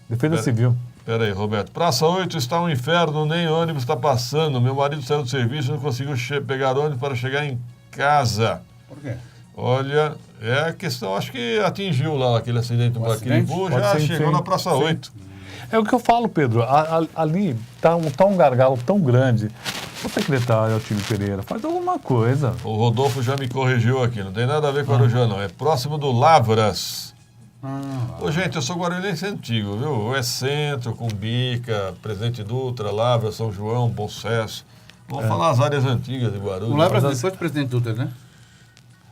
Defesa Civil. Pera aí, Roberto. Praça 8 está um inferno, nem ônibus está passando. Meu marido saiu do serviço e não conseguiu pegar ônibus para chegar em casa. Por quê? Olha, a questão, acho que atingiu lá aquele acidente do Baquiribu, já Pode ser, chegou sim. na Praça 8. É o que eu falo, Pedro. Ali está um gargalo tão grande. O secretário Altílio Pereira faz alguma coisa. O Rodolfo já me corrigiu aqui, não tem nada a ver com Arujá, não. É próximo do Lavras. Ô, gente, eu sou guarulhense antigo, viu? É Centro, Cumbica, Presidente Dutra, Lavras, São João, Bom Sucesso. Vamos falar as áreas antigas de Guarulhos. O Lavras depois do Presidente Dutra, né?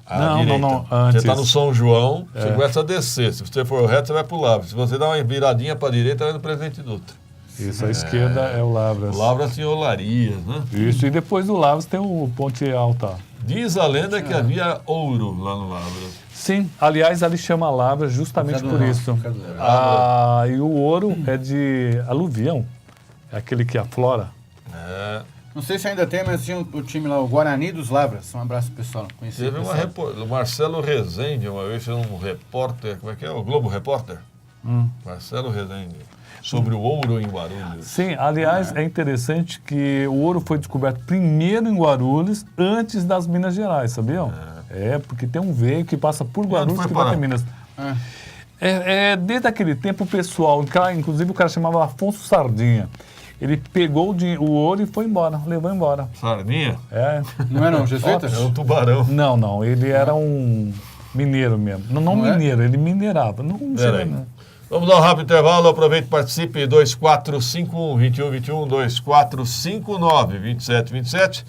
Não, Você antes. está no São João, você começa a descer. Se você for reto, você vai para o Lavras. Se você dá uma viradinha para a direita, vai no Presidente Dutra. Isso, à esquerda é o Lavras. O Lavras tinha olarias, né? Isso, e depois do Lavras tem o Ponte Alta. Diz a lenda que havia ouro lá no Lavras. Sim, aliás, ali chama Lavras justamente por isso. E o ouro é de aluvião, é aquele que aflora. Não sei se ainda tem, mas tinha o time lá, o Guarani dos Lavras. Um abraço, pessoal. Teve o Marcelo Rezende, uma vez fez um repórter, como é que é? O Globo Repórter. Marcelo Rezende, sobre o ouro em Guarulhos. Sim, aliás, é interessante que o ouro foi descoberto primeiro em Guarulhos, antes das Minas Gerais, sabiam? Porque tem um veio que passa por Guarulhos que vai até Minas. Desde aquele tempo, o pessoal, inclusive o cara chamava Afonso Sardinha, ele pegou o ouro e foi embora, levou embora. Sardinha? Não era um jesuítas? É um tubarão. Não, ele era um mineiro mesmo. Não mineiro, ele minerava. Não sei, né? Vamos dar um rápido intervalo, aproveite e participe, 2451-2121, 2459-2727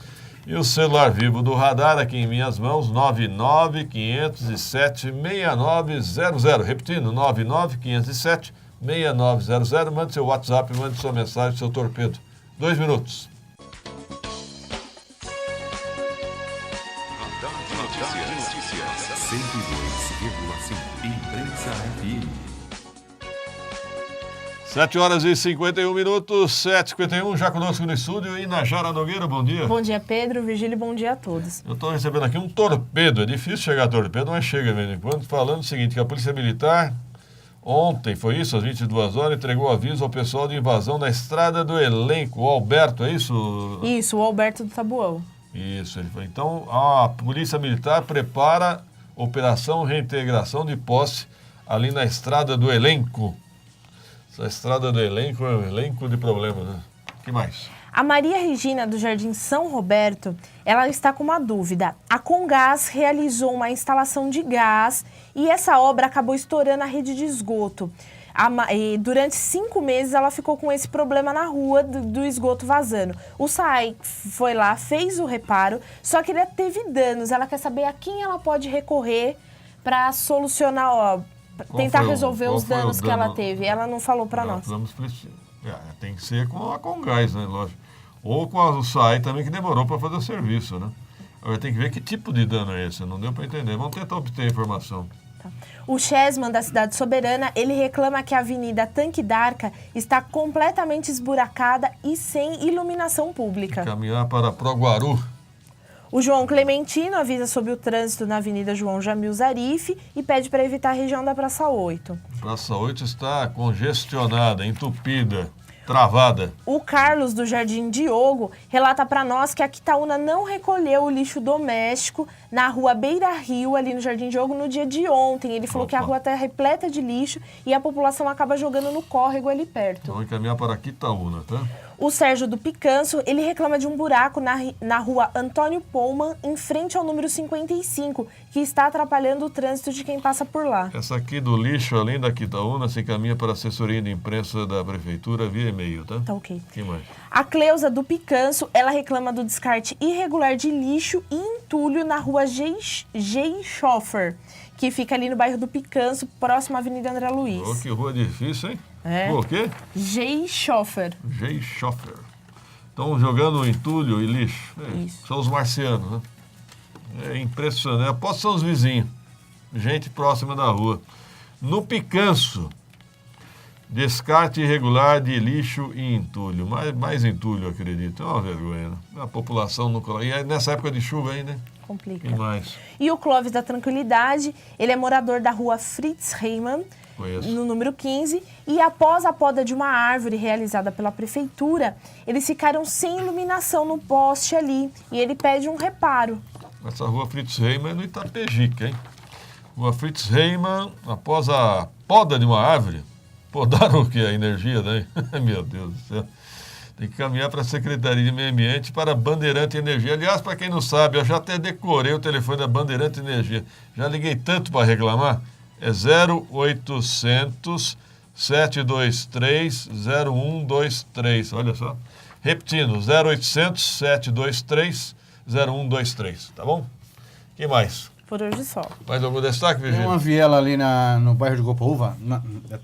e o celular vivo do Radar aqui em minhas mãos, 99507-6900, repetindo, 99507-6900, mande seu WhatsApp, mande sua mensagem, seu torpedo. 2 minutos. Radar de Notícias. Imprensa FM. 7 horas e 51 minutos, 7h51, já conosco no estúdio. Inajara Nogueira, bom dia. Bom dia, Pedro, Virgílio, bom dia a todos. Eu estou recebendo aqui um torpedo, é difícil chegar a torpedo, mas chega de vez em quando, falando o seguinte, que a Polícia Militar, ontem, foi isso, às 22 horas, entregou aviso ao pessoal de invasão na Estrada do Elenco. O Alberto, é isso? Isso, o Alberto do Tabuão. Isso, ele falou. Então, a Polícia Militar prepara Operação Reintegração de Posse ali na Estrada do Elenco. Essa Estrada do Elenco é um elenco de problemas, né? O que mais? A Maria Regina, do Jardim São Roberto, ela está com uma dúvida. A Comgás realizou uma instalação de gás e essa obra acabou estourando a rede de esgoto. E durante 5 meses ela ficou com esse problema na rua do esgoto vazando. O SAAI foi lá, fez o reparo, só que ele teve danos. Ela quer saber a quem ela pode recorrer para solucionar, tentar resolver os danos que ela teve. Ela não falou para nós. Tem que ser com a Comgás, né? Lógico. Ou com o SAAI também, que demorou para fazer o serviço, né? Agora tem que ver que tipo de dano é esse, não deu para entender. Vamos tentar obter a informação. O Chesman, da Cidade Soberana, ele reclama que a Avenida Tanque d'Arca está completamente esburacada e sem iluminação pública. Caminhar para Proguaru. O João Clementino avisa sobre o trânsito na Avenida João Jamil Zarif e pede para evitar a região da Praça 8. Praça 8 está congestionada, entupida, travada. O Carlos, do Jardim Diogo, relata para nós que a Quitaúna não recolheu o lixo doméstico na rua Beira Rio, ali no Jardim Diogo, no dia de ontem. Ele falou que a rua está repleta de lixo e a população acaba jogando no córrego ali perto. Vamos encaminhar para Quitaúna, tá? O Sérgio do Picanço, ele reclama de um buraco na rua Antônio Pullman, em frente ao número 55, que está atrapalhando o trânsito de quem passa por lá. Essa aqui do lixo, além da Quitaúna, se encaminha para a assessoria de imprensa da Prefeitura via e-mail, tá? Tá ok. Quem mais? A Cleusa do Picanço, ela reclama do descarte irregular de lixo e entulho na rua Geischoffer, que fica ali no bairro do Picanço, próximo à Avenida André Luiz. Oh, que rua difícil, hein? É. Rua o quê? Geischoffer. Geischoffer. Estão jogando entulho e lixo. Isso. São os marcianos, né? É impressionante. Aposto que são os vizinhos. Gente próxima da rua. No Picanço, descarte irregular de lixo e entulho. Mais entulho, eu acredito. É uma vergonha, né? A população não... E nessa época de chuva ainda, hein? Complica. E mais? E o Clóvis da Tranquilidade, ele é morador da rua Fritz Reimann, no número 15, e após a poda de uma árvore realizada pela prefeitura, eles ficaram sem iluminação no poste ali, e ele pede um reparo. Essa rua Fritz Reimann é no Itapejica, hein? Rua Fritz Reimann, após a poda de uma árvore, podaram o quê? A energia daí? Meu Deus do céu. Tem que caminhar para a Secretaria de Meio Ambiente, para a Bandeirante Energia. Aliás, para quem não sabe, eu já até decorei o telefone da Bandeirante Energia. Já liguei tanto para reclamar. É 0800 723 0123. Olha só. Repetindo, 0800 723 0123. Tá bom? Que mais? Por hoje só. Mais algum destaque, Tem Virgínia? uma viela ali no bairro de Gopoúva, na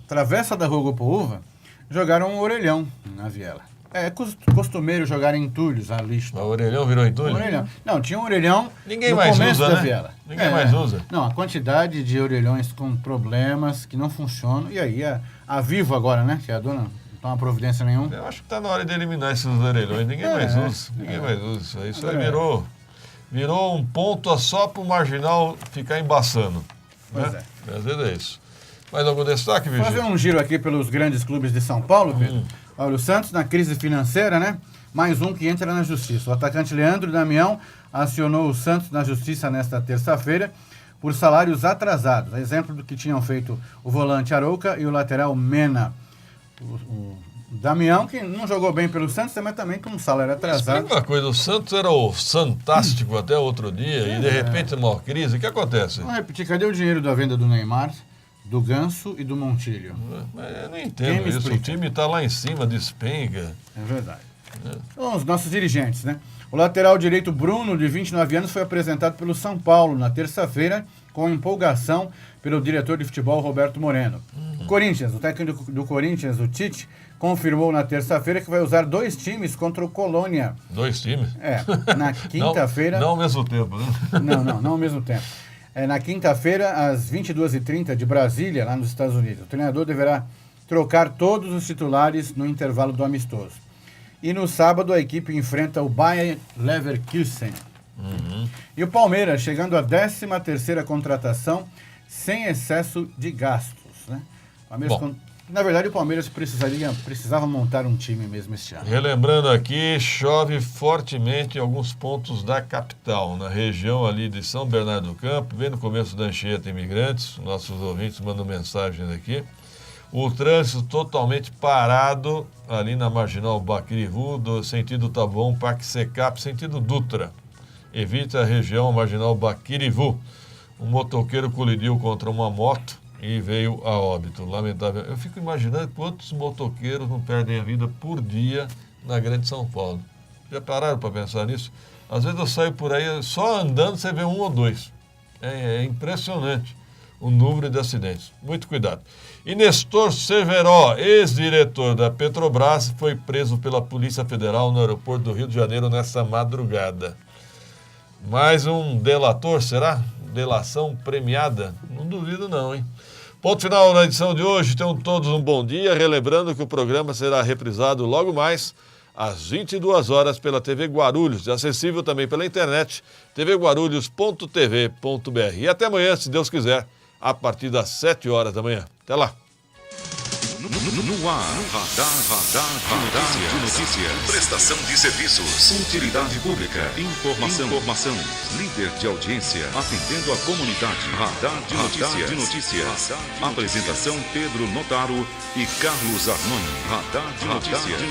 travessa da rua Gopoúva, jogaram um orelhão na viela. É costumeiro jogar entulhos a lixo. O orelhão virou entulho? Orelhão. Não, tinha um orelhão Ninguém no mais começo usa, da né? viela. Ninguém mais usa. Não, a quantidade de orelhões com problemas que não funcionam. E aí a Vivo agora, né, que é a dona, não toma providência nenhuma. Eu acho que está na hora de eliminar esses orelhões. Ninguém mais usa. Ninguém mais usa isso aí. Isso aí virou um ponto só para o marginal ficar embaçando. Pois Né? Às vezes é isso. Mais algum destaque, Fazer Virgínia? um giro aqui pelos grandes clubes de São Paulo, Pedro. Olha, o Santos na crise financeira, né? Mais um que entra na justiça. O atacante Leandro Damião acionou o Santos na justiça nesta terça-feira por salários atrasados. A exemplo do que tinham feito o volante Arouca e o lateral Mena. O Damião, que não jogou bem pelo Santos, mas também com um salário atrasado. Explica uma coisa, o Santos era o Santástico até outro dia e de repente uma crise. O que acontece? Vamos repetir, cadê o dinheiro da venda do Neymar, do Ganso e do Montilho? Mas eu não Quem entendo me isso. explica? O time está lá em cima, despenca. É verdade. São os nossos dirigentes, né? O lateral direito Bruno, de 29 anos, foi apresentado pelo São Paulo na terça-feira com empolgação pelo diretor de futebol Roberto Moreno. Corinthians, o técnico do Corinthians, o Tite, confirmou na terça-feira que vai usar 2 times contra o Colônia. 2 times? Na quinta-feira... Não ao mesmo tempo, né? Não ao mesmo tempo. na quinta-feira, às 22h30 de Brasília, lá nos Estados Unidos. O treinador deverá trocar todos os titulares no intervalo do amistoso. E no sábado, a equipe enfrenta o Bayer Leverkusen. E o Palmeiras, chegando à 13ª contratação, sem excesso de gastos. Né? Na verdade, o Palmeiras precisava montar um time mesmo este ano. Relembrando aqui, chove fortemente em alguns pontos da capital, na região ali de São Bernardo do Campo, bem no começo da Anchieta Imigrantes. Nossos ouvintes mandam mensagens aqui. O trânsito totalmente parado ali na Marginal Baquirivu, do sentido Taboão, Parque Secap, sentido Dutra. Evita a região Marginal Baquirivu. Um motoqueiro colidiu contra uma moto e veio a óbito, lamentável. Eu fico imaginando quantos motoqueiros não perdem a vida por dia na Grande São Paulo. Já pararam para pensar nisso? Às vezes eu saio por aí, só andando você vê um ou dois. É impressionante o número de acidentes. Muito cuidado. E Nestor Cerveró, ex-diretor da Petrobras, foi preso pela Polícia Federal no aeroporto do Rio de Janeiro nesta madrugada. Mais um delator, será? Delação premiada? Não duvido não, hein? Ponto final na edição de hoje. Tenham todos um bom dia. Relembrando que o programa será reprisado logo mais às 22 horas pela TV Guarulhos e acessível também pela internet, tvguarulhos.tv.br. E até amanhã, se Deus quiser, a partir das 7 horas da manhã. Até lá. No ar, radar de notícias. Prestação de serviços. Utilidade pública. Informação. Líder de audiência. Atendendo a comunidade. Radar de notícias. Apresentação Pedro Notaro e Carlos Arnone. Radar de notícias.